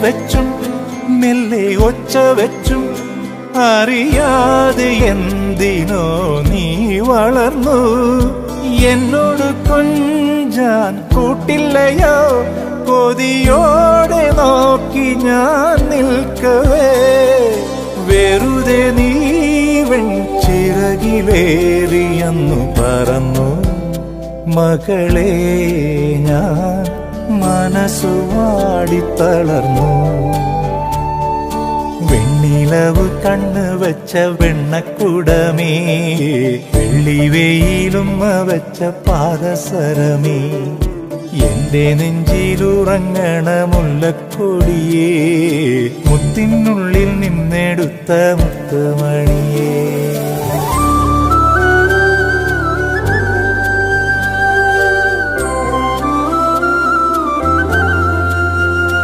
വെച്ചും മെല്ലെ ഒച്ച വെച്ചും അറിയാതെ എന്തിനോ നീ വളർന്നു. എന്നോട് കൊഞ്ചാൻ കൂട്ടില്ലയോ, കൊതിയോടെ നോക്കി ഞാൻ നിൽക്കവേ. വെറുതെ നീ വെൺചിറകിലേറിയെന്നു പറന്നു മകളെ, ഞാൻ മനസ്സു വാടിത്തളർന്നു. വെണ്ണിലവ് കണ്ണ് വെച്ച വെണ്ണക്കുടമേ, വെള്ളിവെയിലുമ്മ വെച്ച പാദസരമേ, എന്റെ നെഞ്ചിലുറങ്ങണ മുല്ലക്കൊടിയേ, മുത്തിനുള്ളിൽ നിന്നെടുത്ത മുത്തമണിയേ.